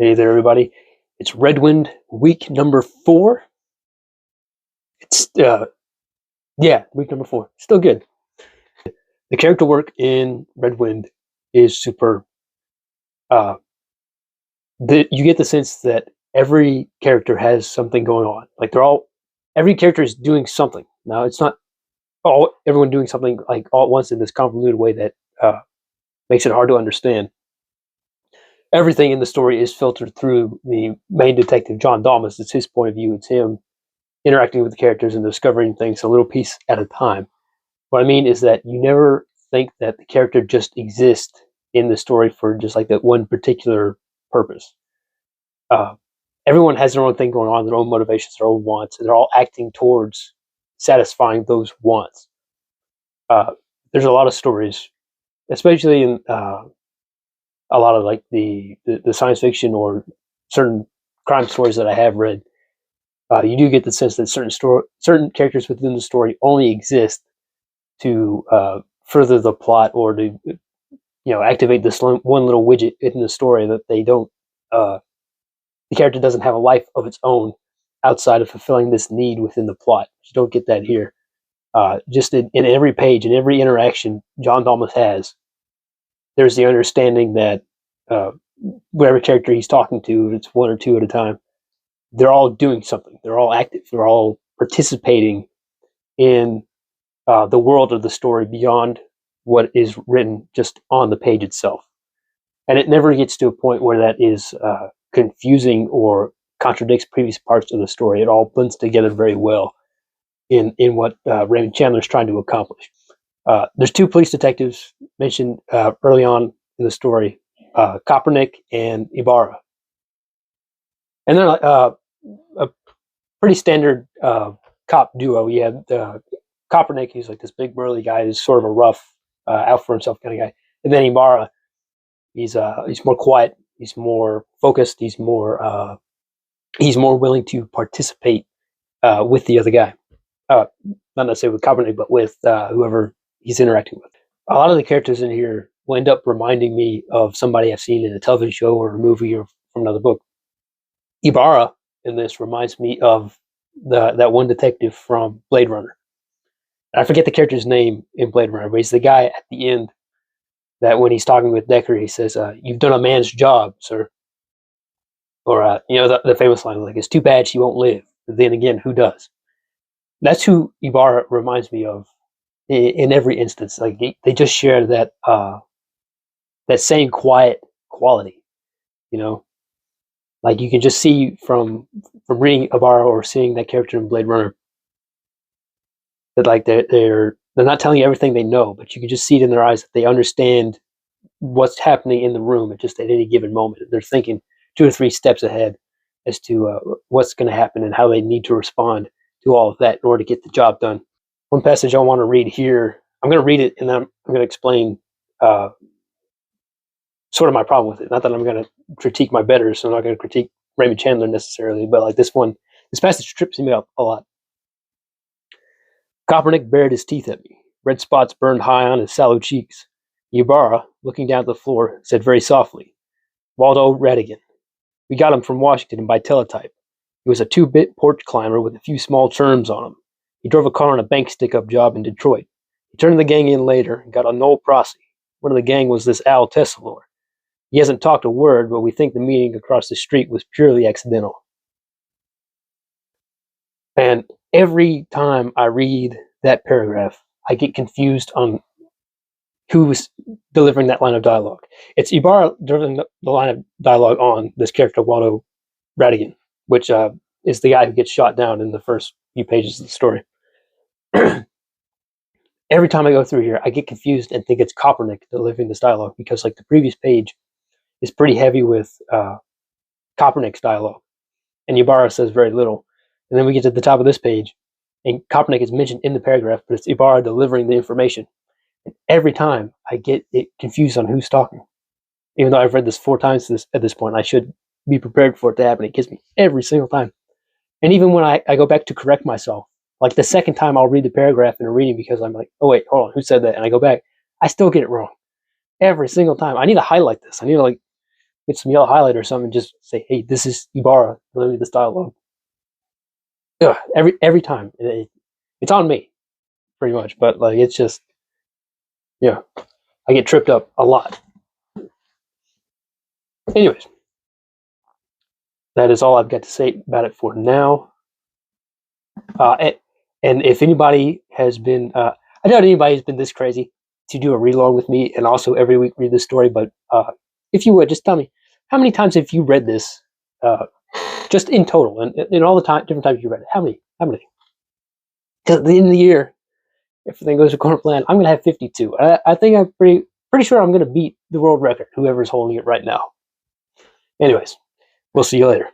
Hey there, everybody. It's Redwind week number 4. It's, week number 4. Still good. The character work in Redwind is superb. You get the sense that every character has something going on. Like every character is doing something. Now, it's not everyone doing something like all at once in this convoluted way that makes it hard to understand. Everything in the story is filtered through the main detective, John Dalmas. It's his point of view. It's him interacting with the characters and discovering things a little piece at a time. What I mean is that you never think that the character just exists in the story for just like that one particular purpose. Everyone has their own thing going on, their own motivations, their own wants, and they're all acting towards satisfying those wants. There's a lot of stories, especially in a lot of like the science fiction or certain crime stories that I have read. You do get the sense that certain characters within the story only exist to further the plot or to activate this one little widget in the story that they don't. The character doesn't have a life of its own outside of fulfilling this need within the plot. You don't get that here. Just in every page, in every interaction John Dalmas has, there's the understanding that whatever character he's talking to, if it's one or two at a time, they're all doing something. They're all active. They're all participating in the world of the story beyond what is written just on the page itself. And it never gets to a point where that is confusing or contradicts previous parts of the story. It all blends together very well in what Raymond Chandler is trying to accomplish. There's two police detectives mentioned early on in the story, Kopernik and Ibarra. And they're a pretty standard cop duo. You had Kopernik, he's like this big burly guy who's sort of a rough, out for himself kind of guy. And then Ibarra, he's more quiet, he's more focused, he's more willing to participate with the other guy. Not necessarily with Kopernik, but with whoever he's interacting with. A lot of the characters in here will end up reminding me of somebody I've seen in a television show or a movie or from another book. Ibarra in this reminds me of that one detective from Blade Runner. I forget the character's name in Blade Runner, but he's the guy at the end that when he's talking with Deckard, he says, "You've done a man's job, sir." Or, the famous line, like, "It's too bad she won't live. But then again, who does?" That's who Ibarra reminds me of in every instance. Like, they just share that same quiet quality, Like, you can just see from reading Ibarra or seeing that character in Blade Runner that like they're not telling you everything they know, but you can just see it in their eyes that they understand what's happening in the room at just at any given moment. They're thinking 2 or 3 steps ahead as to what's going to happen and how they need to respond to all of that in order to get the job done. One passage I want to read here, I'm going to read it and then I'm going to explain sort of my problem with it. Not that I'm going to critique my betters, so I'm not going to critique Raymond Chandler necessarily, but like this passage trips me up a lot. Kopernik bared his teeth at me. Red spots burned high on his sallow cheeks. Ibarra, looking down at the floor, said very softly, "Waldo Radigan. We got him from Washington by teletype. He was a 2-bit porch climber with a few small terms on him. He drove a car on a bank stick-up job in Detroit. He turned the gang in later and got a Noel Prosy. One of the gang was this Al Tessalor. He hasn't talked a word, but we think the meeting across the street was purely accidental." And every time I read that paragraph, I get confused on who's delivering that line of dialogue. It's Ibarra delivering the line of dialogue on this character, Waldo Radigan, which is the guy who gets shot down in the first few pages of the story. Every time I go through here, I get confused and think it's Kopernik delivering this dialogue because, like, the previous page is pretty heavy with Kopernik's dialogue, and Ibarra says very little. And then we get to the top of this page, and Kopernik is mentioned in the paragraph, but it's Ibarra delivering the information. And every time I get it confused on who's talking. Even though I've read this 4 times at this point, I should be prepared for it to happen. It gets me every single time. And even when I go back to correct myself, like the second time I'll read the paragraph in a reading because I'm like, oh wait, hold on, who said that? And I go back, I still get it wrong. Every single time. I need to highlight this. I need to get some yellow highlighter or something, and just say, "Hey, this is Ibarra. Let me this dialogue." Ugh, every time, it's on me, pretty much. But like, it's just, yeah, I get tripped up a lot. Anyways, that is all I've got to say about it for now. And if anybody has been, I doubt anybody has been this crazy to do a read along with me and also every week read this story. But if you would, just tell me, how many times have you read this, just in total, and in all the different times you read it? How many? How many? Because at the end of the year, if everything goes according to plan, I'm going to have 52. I think I'm pretty sure I'm going to beat the world record, whoever's holding it right now. Anyways, we'll see you later.